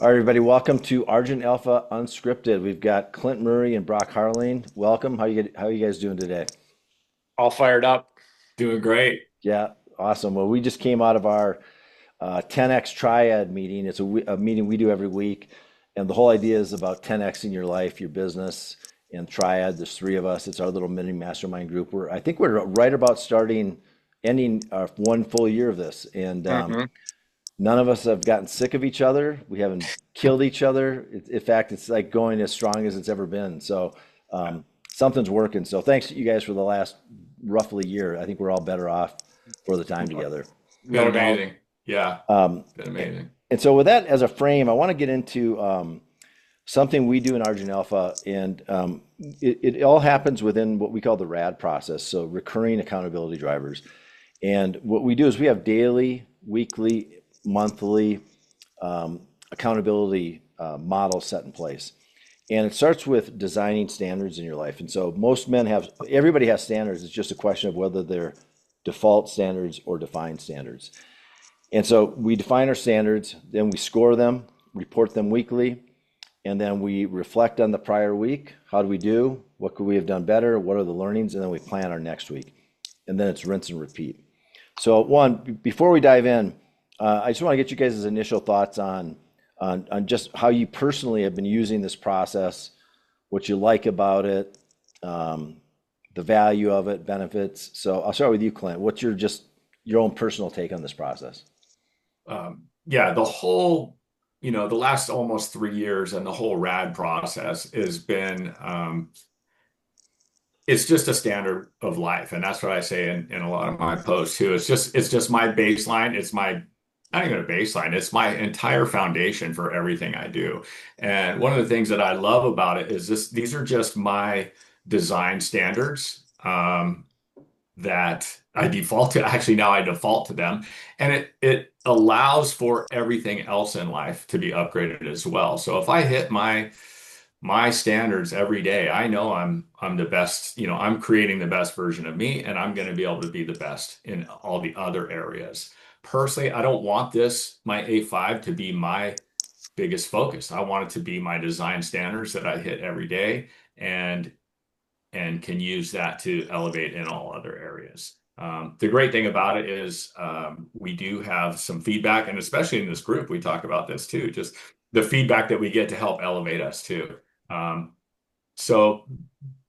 All right, everybody, welcome to Argent Alpha Unscripted. We've got Clint Murray and Brock Harling. Welcome. How you guys doing today? All fired up. Doing great. Yeah, awesome. Well, we just came out of our 10x Triad meeting. It's a meeting we do every week, and the whole idea is about 10x in your life, your business, and Triad. There's three of us. It's our little mini mastermind group. I think we're right about ending our one full year of this, and Hmm. none of us have gotten sick of each other. We haven't killed each other. In fact, it's like going as strong as it's ever been. So something's working. So thanks to you guys for the last roughly year. I think we're all better off for the time together. Been No doubt. amazing. Yeah, Um, been amazing. and so with that as a frame, I want to get into something we do in Argent Alpha, and it all happens within what we call the RAD process. So recurring accountability drivers. And what we do is we have daily, weekly, monthly accountability models set in place. And it starts with designing standards in your life. And so everybody has standards. It's just a question of whether they're default standards or defined standards. And so we define our standards, then we score them, report them weekly, and then we reflect on the prior week. How do we do? What could we have done better? What are the learnings? And then we plan our next week. And then it's rinse and repeat. So before we dive in, I just want to get you guys' initial thoughts on just how you personally have been using this process, what you like about it, the value of it, benefits. So I'll start with you, Clint. What's your own personal take on this process? Yeah, the last almost 3 years and the whole RAD process has been, it's just a standard of life. And that's what I say in a lot of my posts too. It's just my baseline. Not even a baseline. It's my entire foundation for everything I do. And one of the things that I love about it is these are just my design standards. That I default to. Actually, now I default to them, and it allows for everything else in life to be upgraded as well. So if I hit my standards every day, I know I'm the best. I'm creating the best version of me, and I'm going to be able to be the best in all the other areas. Personally, I don't want my A5 to be my biggest focus. I want it to be my design standards that I hit every day, and can use that to elevate in all other areas. The great thing about it is we do have some feedback, and especially in this group, we talk about this too, just the feedback that we get to help elevate us too. Um, so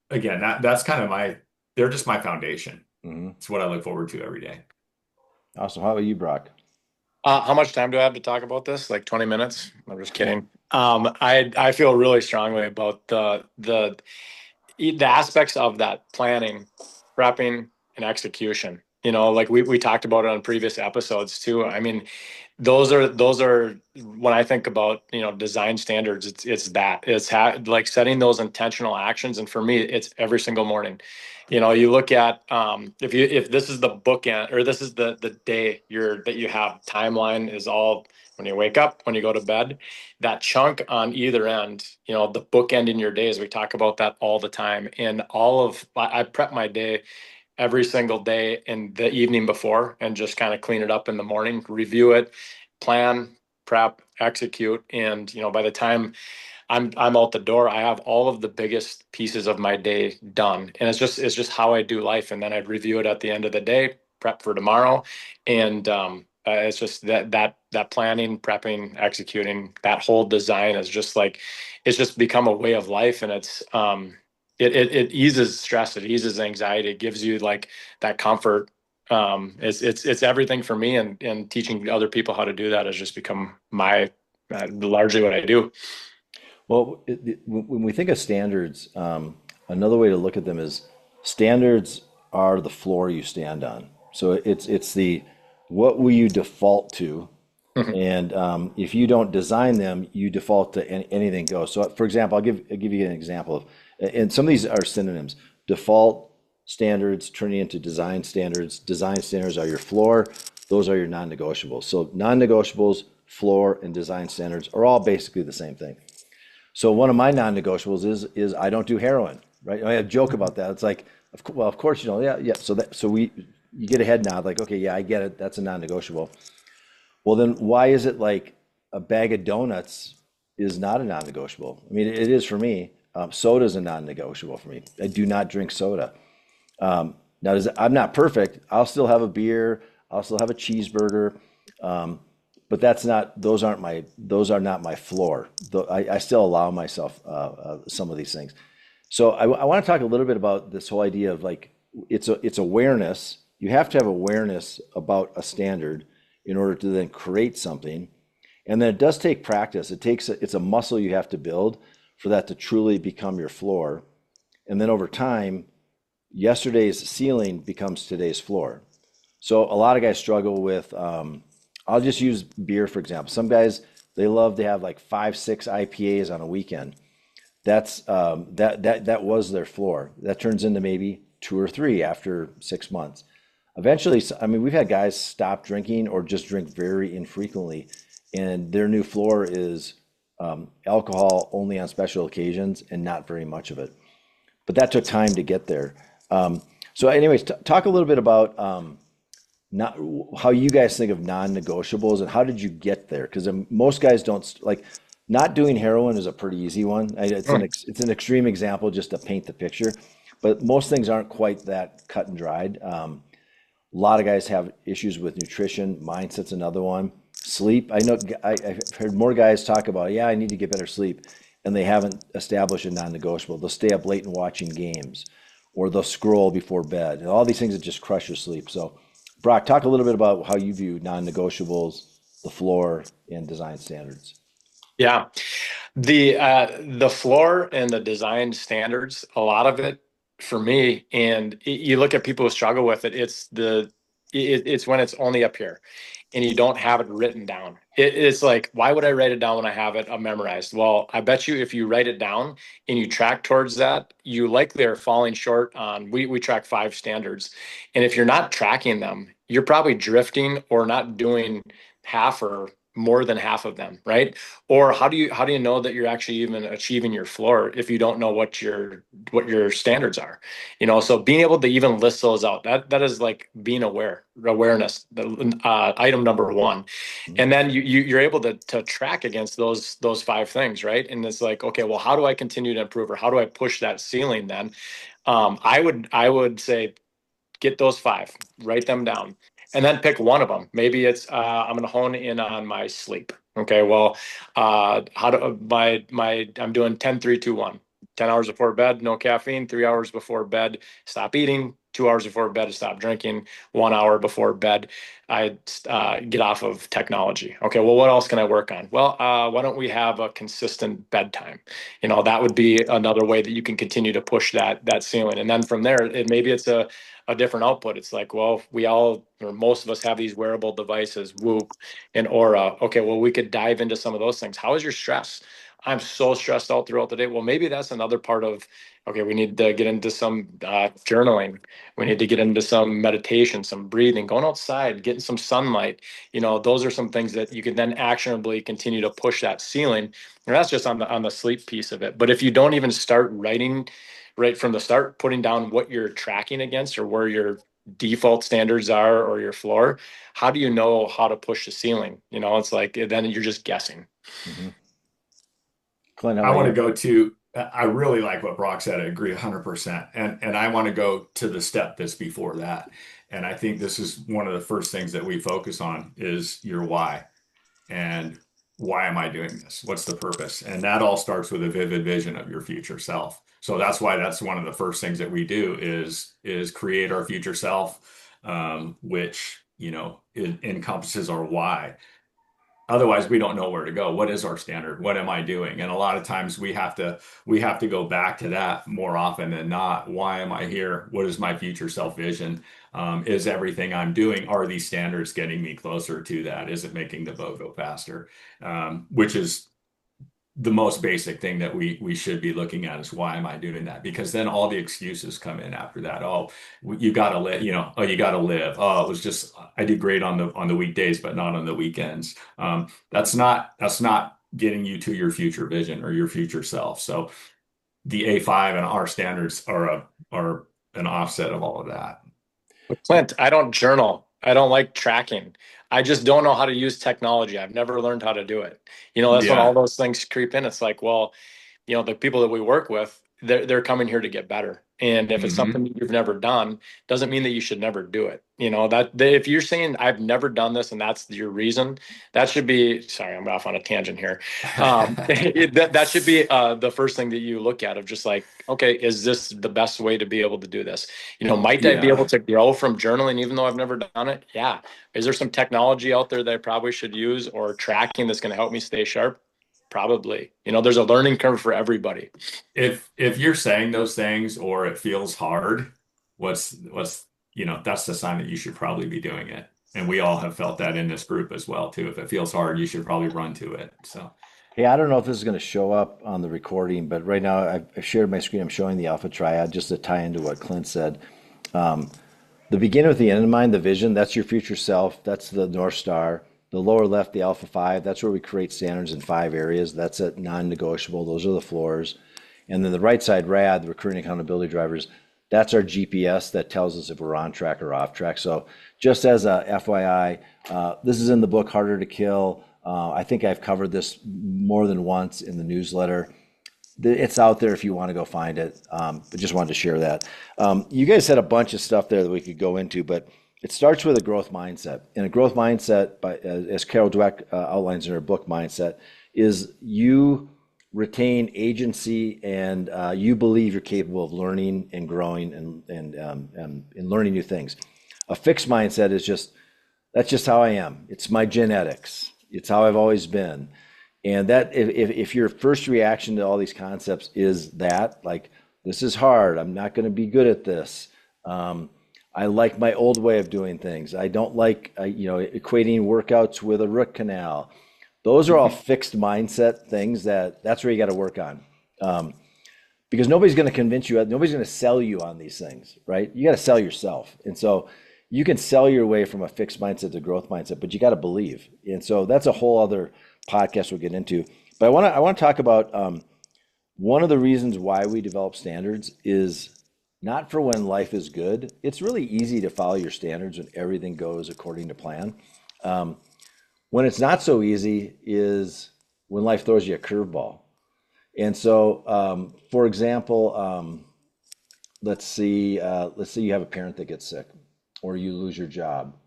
again, that's kind of they're just my foundation. Hmm. It's what I look forward to every day. Awesome. How about you, Brock? How much time do I have to talk about this? Like 20 minutes? I'm just kidding. I feel really strongly about the aspects of that planning, prepping, and execution. Like we talked about it on previous episodes too. I mean, those are when I think about design standards. Like setting those intentional actions, and for me, it's every single morning. You look at if this is the bookend, or this is the day that you have timeline is all when you wake up, when you go to bed, that chunk on either end, the bookend in your days. We talk about that all the time. And I prep my day every single day in the evening before, and just kind of clean it up in the morning, review it, plan, prep, execute. And by the time I'm out the door, I have all of the biggest pieces of my day done. And it's just how I do life. And then I'd review it at the end of the day, prep for tomorrow. And it's just that planning, prepping, executing, that whole design is just like it's just become a way of life. And it eases stress, it eases anxiety, it gives you like that comfort. It's everything for me, and teaching other people how to do that has just become my largely what I do. Well, when we think of standards, another way to look at them is standards are the floor you stand on. So it's the what will you default to, Mhm. and if you don't design them, you default to anything goes. So, for example, I'll give you an example of, and some of these are synonyms. Default standards turning into design standards. Design standards are your floor. Those are your non-negotiables. So non-negotiables, floor, and design standards are all basically the same thing. So one of my non-negotiables is I don't do heroin, right? I joke about that. It's like, well, of course you don't. Yeah, yeah. You get a head nod, like, okay, yeah, I get it. That's a non-negotiable. Well, then why is it like a bag of donuts is not a non-negotiable. I mean, it is for me. Soda is a non-negotiable for me. I do not drink soda. Now, I'm not perfect. I'll still have a beer. I'll still have a cheeseburger. But those are not my floor. I still allow myself some of these things. So I want to talk a little bit about this whole idea of like, it's awareness. You have to have awareness about a standard in order to then create something. And then it does take practice. It's a muscle you have to build for that to truly become your floor. And then over time, yesterday's ceiling becomes today's floor. So a lot of guys struggle with, I'll just use beer, for example. Some guys, they love to have like 5, 6 IPAs on a weekend. That was their floor. That turns into maybe 2 or 3 after 6 months. Eventually, I mean, we've had guys stop drinking or just drink very infrequently, and their new floor is alcohol only on special occasions and not very much of it. But that took time to get there. So, anyways, talk a little bit about not how you guys think of non-negotiables and how did you get there? Because most guys don't like. Not doing heroin is a pretty easy one. It's an extreme example just to paint the picture, but most things aren't quite that cut and dried. A lot of guys have issues with nutrition. Mindset's another one. Sleep. I know I've heard more guys talk about, yeah, I need to get better sleep, and they haven't established a non-negotiable. They'll stay up late and watching games, or they'll scroll before bed, and all these things that just crush your sleep. So, Brock, talk a little bit about how you view non-negotiables, the floor, and design standards. Yeah. The floor and the design standards, a lot of it for me, and you look at people who struggle with it, it's when it's only up here and you don't have it written down. It's like, why would I write it down when I have it memorized? Well, I bet you if you write it down and you track towards that, you likely are falling short on, we track 5 standards. And if you're not tracking them, you're probably drifting or not doing half or more than half of them, right? Or how do you know that you're actually even achieving your floor if you don't know what your standards are? So being able to even list those out, that is like being awareness, item number 1. And then you're able to track against those 5 things, right? And it's like, okay, well, how do I continue to improve, or how do I push that ceiling then? I would say get those 5, write them down, and then pick one of them. Maybe it's I'm going to hone in on my sleep. Okay, well, how do I'm doing 10, 3, 2, 1. 10 hours before bed, no caffeine. 3 hours before bed, stop eating. 2 hours before bed, stop drinking. 1 hour before bed, I get off of technology. Okay, well, what else can I work on? Well, why don't we have a consistent bedtime? That would be another way that you can continue to push that ceiling. And then from there, maybe it's a different output. It's like, well, we all, or most of us, have these wearable devices, Whoop and Aura. Okay, well, we could dive into some of those things. How is your stress? I'm so stressed out throughout the day. Well, maybe that's another part of, okay, we need to get into some journaling. We need to get into some meditation, some breathing, going outside, getting some sunlight. Those are some things that you can then actionably continue to push that ceiling. And that's just on the sleep piece of it. But if you don't even start writing right from the start, putting down what you're tracking against or where your default standards are or your floor, how do you know how to push the ceiling? It's like, then you're just guessing. Mm-hmm. Clint, how I about want to you? go to, I really like what Brock said. I agree 100%. And I want to go to the step that's before that. And I think this is one of the first things that we focus on is your why. And why am I doing this? What's the purpose? And that all starts with a vivid vision of your future self. So that's why that's one of the first things that we do is create our future self, which, it encompasses our why. Otherwise, we don't know where to go. What is our standard? What am I doing? And a lot of times we have to go back to that more often than not. Why am I here? What is my future self vision? Is everything I'm doing, are these standards getting me closer to that? Is it making the boat go faster? Which is the most basic thing that we should be looking at is why am I doing that? Because then all the excuses come in after that. Oh, you got to live, oh, you got to live. Oh, it was just I did great on the weekdays, but not on the weekends. That's not getting you to your future vision or your future self. So the A5 and our standards are an offset of all of that. Clint, I don't journal. I don't like tracking. I just don't know how to use technology. I've never learned how to do it. That's when all Yeah. those things creep in. It's like, well, the people that we work with, they're coming here to get better. And if it's Hmm. something that you've never done, doesn't mean that you should never do it. If you're saying I've never done this and that's your reason, that should be, sorry, I'm off on a tangent here. That should be the first thing that you look at of just like, okay, is this the best way to be able to do this? Might I be able Yeah. to grow from journaling even though I've never done it? Yeah. Is there some technology out there that I probably should use or tracking that's going to help me stay sharp? Probably. There's a learning curve for everybody. If you're saying those things or it feels hard, that's the sign that you should probably be doing it. And we all have felt that in this group as well too. If it feels hard, you should probably run to it. So Hey, I don't know if this is going to show up on the recording, but right now I've shared my screen. I'm showing the Alpha Triad just to tie into what Clint said. The beginning with the end in mind, the vision, that's your future self. That's the North Star. The lower left, the Alpha 5, that's where we create standards in 5 areas. That's a non-negotiable. Those are the floors. And then the right side, RAD, the recruiting accountability drivers, that's our GPS that tells us if we're on track or off track. So just as a FYI, this is in the book Harder to Kill. I think I've covered this more than once in the newsletter. It's out there if you want to go find it. But just wanted to share that. You guys had a bunch of stuff there that we could go into, but it starts with a growth mindset. And a growth mindset, as Carol Dweck outlines in her book Mindset, is you retain agency and you believe you're capable of learning and growing and learning new things. A fixed mindset is that's just how I am. It's my genetics. It's how I've always been. And that if your first reaction to all these concepts is that, like, this is hard, I'm not going to be good at this. I like my old way of doing things. I don't like, equating workouts with a root canal. Those are all fixed mindset things that's where you got to work on. Because nobody's going to convince you, nobody's going to sell you on these things, right? You got to sell yourself. And so you can sell your way from a fixed mindset to growth mindset, but you got to believe. And so that's a whole other podcast we'll get into. But I want to talk about one of the reasons why we develop standards is not for when life is good. It's really easy to follow your standards when everything goes according to plan. When it's not so easy is when life throws you a curveball. And so, for example, let's say you have a parent that gets sick, or you lose your job,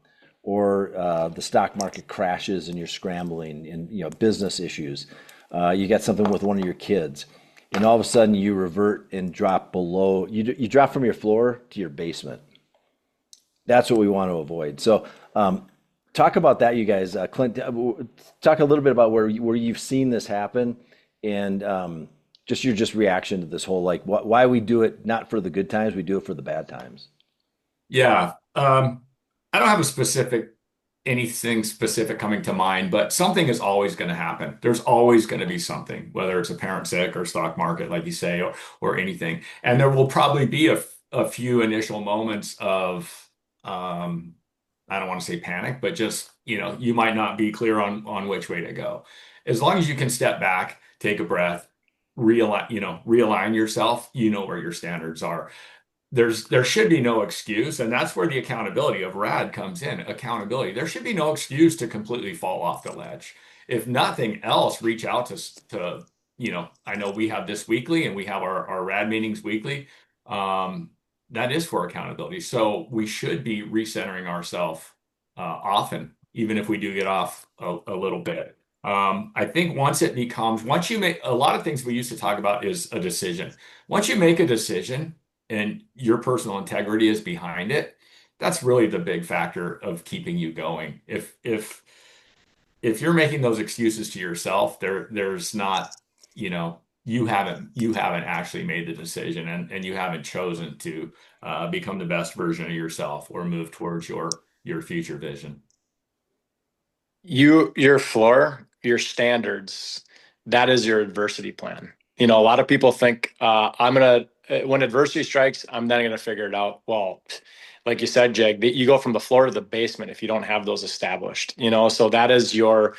or the stock market crashes and you're scrambling, and business issues. You got something with one of your kids, and all of a sudden you revert and drop below. You drop from your floor to your basement. That's what we want to avoid. So, talk about that, you guys. Clint, talk a little bit about where you've seen this happen, and just your reaction to this whole, like, why we do it, not for the good times, we do it for the bad times. yeah. I don't have anything specific coming to mind, but something is always going to happen. There's always going to be something, whether it's a parent sick or stock market, like you say, or anything. And there will probably be a few initial moments of, I don't want to say panic, but just, you might not be clear on which way to go. As long as you can step back, take a breath, realign yourself, you know where your standards are. There should be no excuse, and that's where the accountability of RAD comes in. Accountability. There should be no excuse to completely fall off the ledge. If nothing else, reach out I know we have this weekly and we have our RAD meetings weekly. That is for accountability. So we should be recentering ourselves often, even if we do get off a little bit. I think once you make a lot of things we used to talk about is a decision. Once you make a decision, and your personal integrity is behind it, that's really the big factor of keeping you going. If you're making those excuses to yourself, there's not, you haven't actually made the decision, and you haven't chosen to become the best version of yourself or move towards your future vision. Your floor, your standards, that is your adversity plan. A lot of people think when adversity strikes, I'm then gonna figure it out. Well, like you said, Jeg, you go from the floor to the basement if you don't have those established. So that is your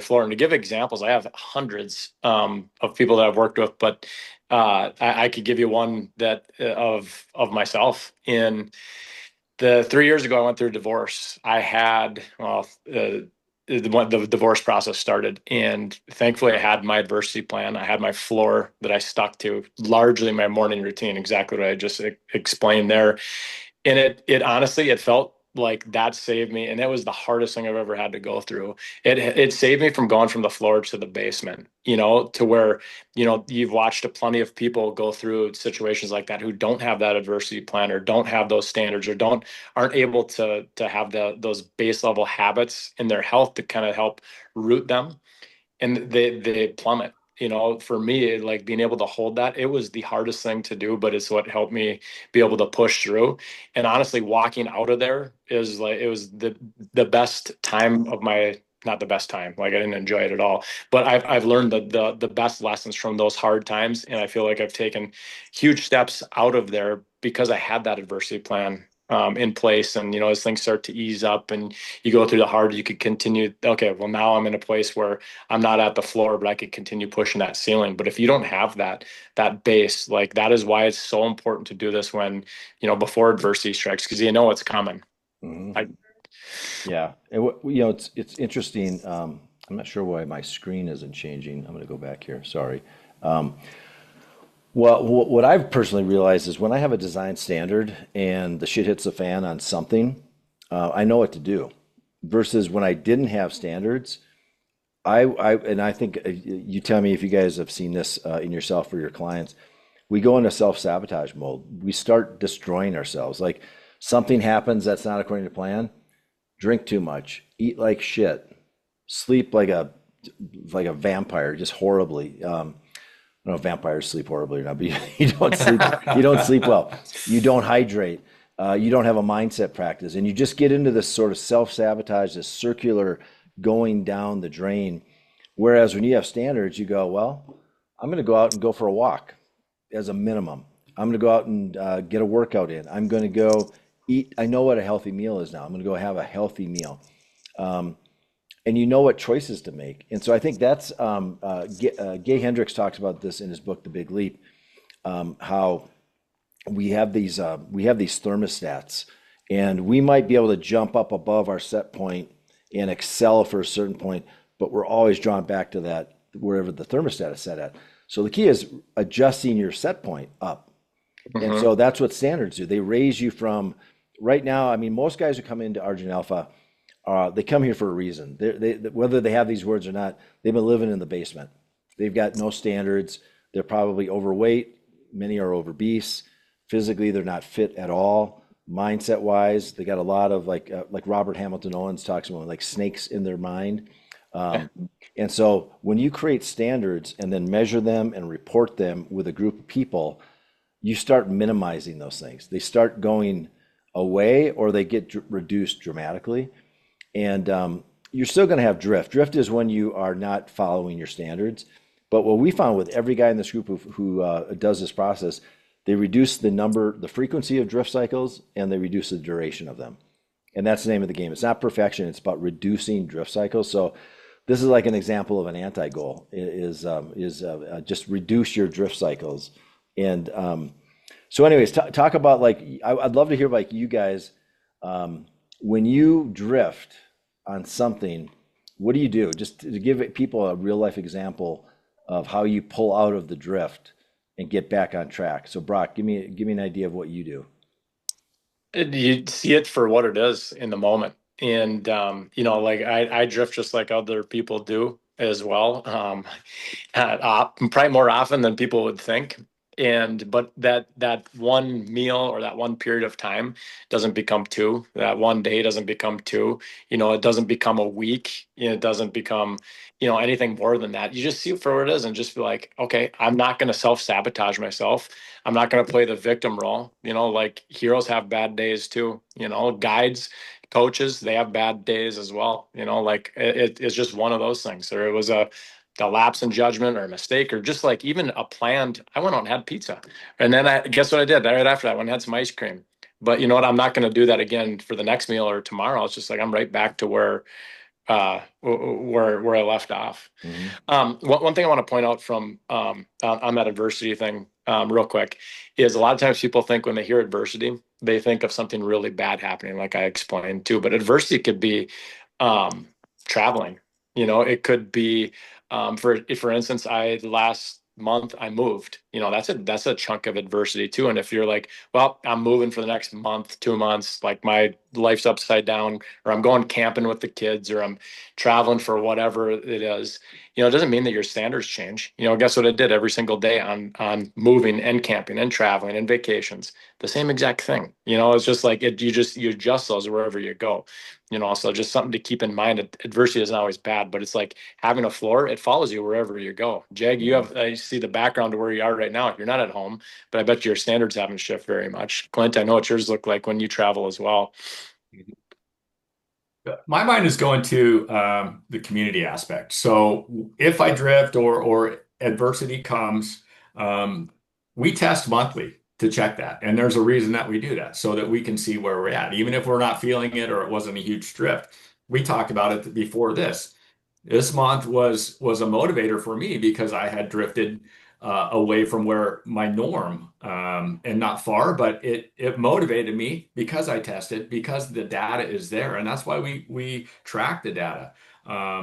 floor. And to give examples, I have hundreds of people that I've worked with, but I could give you one that of myself in The 3 years ago, I went through a divorce. I had, well, the divorce process started, and thankfully I had my adversity plan. I had my floor that I stuck to, largely my morning routine, exactly what I just explained there. And it honestly, it felt like that saved me. And it was the hardest thing I've ever had to go through. It saved me from going from the floor to the basement, to where, you've watched plenty of people go through situations like that who don't have that adversity plan, or don't have those standards, or aren't able to have those base level habits in their health to kind of help root them, and they plummet. For me, like being able to hold that, it was the hardest thing to do, but it's what helped me be able to push through. And honestly, walking out of there is like, it was the best time of my, not the best time, like I didn't enjoy it at all, but I've learned the best lessons from those hard times, and I feel like I've taken huge steps out of there because I had that adversity plan in place. And as things start to ease up and you go through the hard, you could continue, okay, well, now I'm in a place where I'm not at the floor, but I could continue pushing that ceiling. But if you don't have that base, like, that is why it's so important to do this when, before adversity strikes, because it's coming. Mhm. Yeah. And it's interesting. I'm not sure why my screen isn't changing. I'm going to go back here. Sorry. Um, well, what I've personally realized is when I have a design standard and the shit hits the fan on something, I know what to do. Versus when I didn't have standards, I think you tell me if you guys have seen this in yourself or your clients. We go into self-sabotage mode. We start destroying ourselves. Like something happens that's not according to plan. Drink too much, eat like shit, sleep like a vampire, just horribly. I don't know if vampires sleep horribly or not, but you don't sleep. You don't sleep well. You don't hydrate. You don't have a mindset practice, and you just get into this sort of self-sabotage, this circular going down the drain. Whereas when you have standards, you go, well, I'm going to go out and go for a walk as a minimum. I'm going to go out and get a workout in. I'm going to go eat. I know what a healthy meal is now. I'm going to go have a healthy meal. Um, and you know what choices to make. And so I think that's Gay Hendricks talks about this in his book, The Big Leap, how we have these thermostats, and we might be able to jump up above our set point and excel for a certain point, but we're always drawn back to that wherever the thermostat is set at. So the key is adjusting your set point up. And Mm-hmm. so that's what standards do. They raise you from right now. I mean, most guys who come into Argent Alpha, they come here for a reason. Whether they have these words or not, they've been living in the basement. They've got no standards. They're probably overweight. Many are obese. Physically, they're not fit at all. Mindset wise, they got a lot of like Robert Hamilton Owens talks about, like snakes in their mind. Um, and so when you create standards and then measure them and report them with a group of people, you start minimizing those things. They start going away or they get reduced dramatically. And you're still going to have drift. Drift is when you are not following your standards. But what we found with every guy in this group who does this process, they reduce the frequency of drift cycles, and they reduce the duration of them. And that's the name of the game. It's not perfection. It's about reducing drift cycles. So this is like an example of an anti-goal is just reduce your drift cycles. And so anyways, talk about like, I'd love to hear like you guys, when you drift on something, what do you do? Just to give people a real life example of how you pull out of the drift and get back on track. So Brock, give me an idea of what you do. You see it for what it is in the moment. And, like I drift just like other people do as well. Probably more often than people would think. But that one meal or that one period of time doesn't become two. That one day doesn't become two. It doesn't become a week. It doesn't become, anything more than that. You just see it for what it is and just be like, okay, I'm not going to self-sabotage myself. I'm not going to play the victim role. Like heroes have bad days too. Guides, coaches, they have bad days as well. Like it's just one of those things. Or it was a lapse in judgment or a mistake, or just like even a planned, I went out and had pizza. And then guess what I did right after that? I went and had some ice cream. But you know what? I'm not going to do that again for the next meal or tomorrow. It's just like I'm right back to where I left off. Mm-hmm. One thing I want to point out from on that adversity thing, real quick, is a lot of times people think when they hear adversity, they think of something really bad happening, like I explained too. But adversity could be traveling. It could be for instance, last month I moved. That's a chunk of adversity too. And if you're like, well, I'm moving for the next month, 2 months, like my life's upside down, or I'm going camping with the kids, or I'm traveling for whatever it is, it doesn't mean that your standards change. Guess what I did every single day on moving and camping and traveling and vacations? The same exact thing. It's just like you adjust those wherever you go. So just something to keep in mind. Adversity isn't always bad, but it's like having a floor. It follows you wherever you go. Jag, I see the background to where you are right now. You're not at home, but I bet your standards haven't shifted very much. Clint, I know what yours look like when you travel as well. My mind is going to the community aspect. So if I drift or adversity comes, we test monthly to check that. And there's a reason that we do that so that we can see where we're at. Even if we're not feeling it or it wasn't a huge drift, we talked about it before this. This month was a motivator for me because I had drifted away from where my norm and not far, but it motivated me because I tested, because the data is there, and that's why we track the data.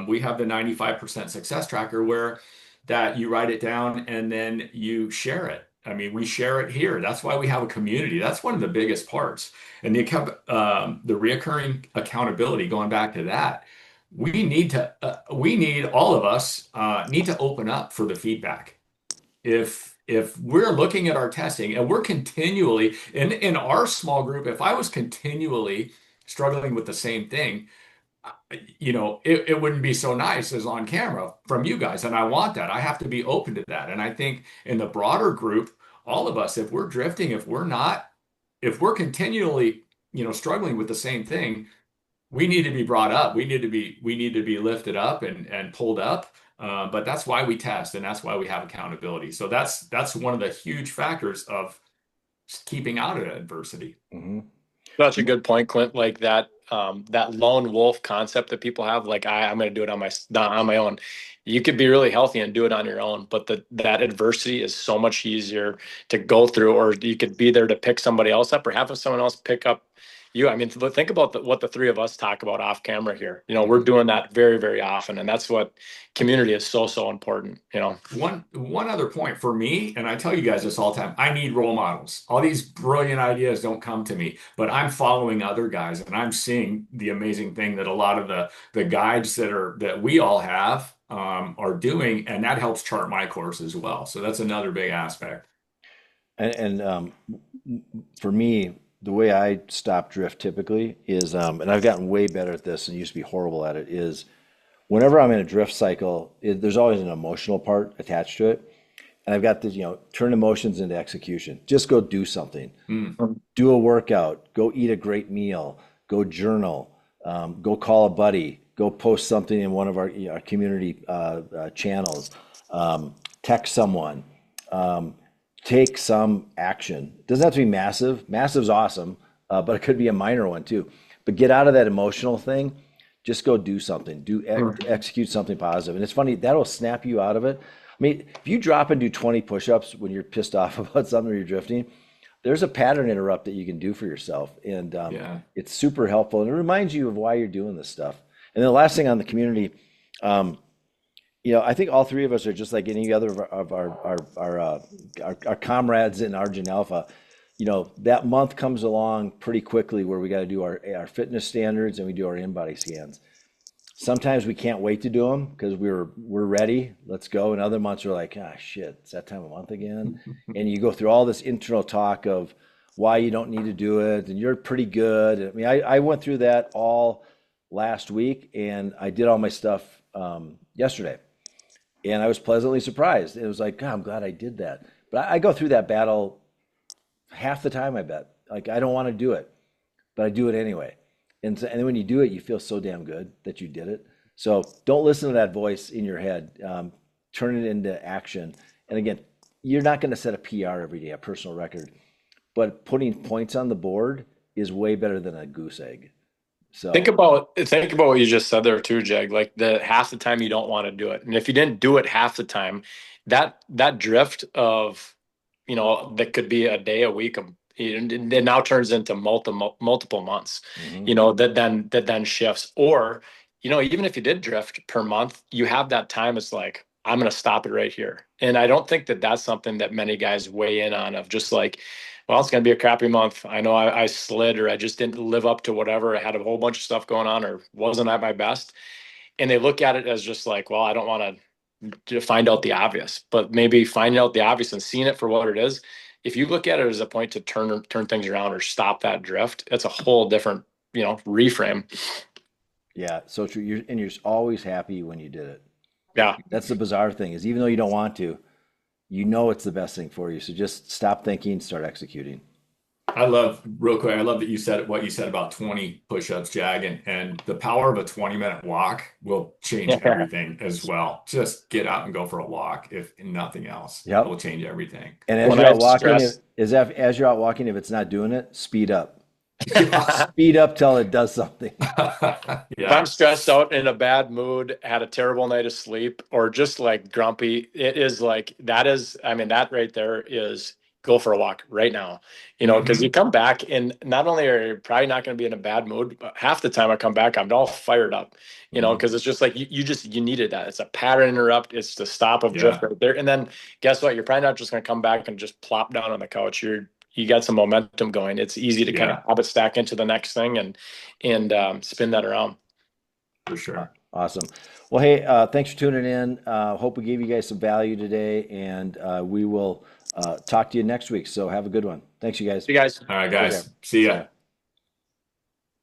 We have the 95% success tracker where that you write it down and then you share it. I mean, we share it here. That's why we have a community. That's one of the biggest parts. And the reoccurring accountability, going back to that, we need all of us need to open up for the feedback. If we're looking at our testing and we're continually in our small group, if I was continually struggling with the same thing, it wouldn't be so nice as on camera from you guys. And I want that. I have to be open to that. And I think in the broader group, all of us, if we're drifting, if we're continually, struggling with the same thing, we need to be brought up. We need to be lifted up and pulled up. But that's why we test, and that's why we have accountability. So that's one of the huge factors of keeping out of adversity. Mm-hmm. That's a good point, Clint. Like that lone wolf concept that people have, like I'm going to do it on my own. You could be really healthy and do it on your own, but that adversity is so much easier to go through, or you could be there to pick somebody else up, or have someone else pick up you. I mean, think about what the three of us talk about off camera here. We're doing that very, very often, and that's what community is so important. One other point for me, and I tell you guys this all the time, I need role models. All these brilliant ideas don't come to me, but I'm following other guys and I'm seeing the amazing thing that a lot of the guides that we all have are doing, and that helps chart my course as well. So that's another big aspect. And for me, the way I stop drift typically is, and I've gotten way better at this and used to be horrible at it, is whenever I'm in a drift cycle, there's always an emotional part attached to it. And I've got this, turn emotions into execution. Just go do something. Do a workout, go eat a great meal, go journal, go call a buddy, go post something in one of our community channels, text someone, take some action. It doesn't have to be massive. Massive's awesome, but it could be a minor one too. But get out of that emotional thing. Just go do something. Execute something positive. And it's funny, that'll snap you out of it. I mean, if you drop and do 20 push-ups when you're pissed off about something or you're drifting, there's a pattern interrupt that you can do for yourself. And it's super helpful. And it reminds you of why you're doing this stuff. And then the last thing on the community, I think all three of us are just like any other of our comrades in Argent Alpha. That month comes along pretty quickly where we got to do our fitness standards and we do our in-body scans. Sometimes we can't wait to do them because we're ready, let's go. And other months we're like, shit, it's that time of month again. And you go through all this internal talk of why you don't need to do it and you're pretty good. I mean, I went through that all last week and I did all my stuff yesterday. And I was pleasantly surprised. It was like, God, I'm glad I did that. But I go through that battle half the time, I bet. Like, I don't want to do it, but I do it anyway. And then when you do it, you feel so damn good that you did it. So don't listen to that voice in your head. Turn it into action. And again, you're not going to set a PR every day, a personal record, but putting points on the board is way better than a goose egg. So think about what you just said there too, Jag. Like the half the time you don't want to do it, and if you didn't do it half the time, that drift of that could be a day, a week, it now turns into multiple months, Mhm. that then shifts. Or, even if you did drift per month, you have that time. It's like, I'm going to stop it right here. And I don't think that that's something that many guys weigh in on, of just like, well, it's going to be a crappy month. I know I slid, or I just didn't live up to whatever. I had a whole bunch of stuff going on, or wasn't at my best. And they look at it as just like, well, I don't want to find out the obvious, but maybe finding out the obvious and seeing it for what it is. If you look at it as a point to turn things around or stop that drift, it's a whole different, reframe. Yeah, so true. You're always happy when you did it. Yeah. That's the bizarre thing, is even though you don't want to, you know it's the best thing for you. So just stop thinking, start executing. Real quick, I love that you said what you said about 20 push-ups, Jag, and the power of a 20-minute walk will change Yeah. everything as well. Just get out and go for a walk, if nothing else. It Yep. will change everything. And as When you're I out walking, stress, as you're out walking, if it's not doing it, speed up. Yes. Speed up till it does something. if I'm Yeah. stressed out, in a bad mood, had a terrible night of sleep, or just like grumpy, it is like, that right there is go for a walk right now. Because you Mhm. come back, and not only are you probably not going to be in a bad mood, but half the time I come back, I'm all fired up, Mhm. because it's just like you needed that. It's a pattern interrupt. It's the stop of drift Yeah. right there. And then guess what? You're probably not just going to come back and just plop down on the couch. You got some momentum going. It's easy to kind of Yeah, habit stack into the next thing and spin that around. for sure. Awesome. Well, hey, thanks for tuning in. Hope we gave you guys some value today, and we will talk to you next week. So have a good one. Thanks, you guys. You guys. All right, Take care. guys. See See ya. ya.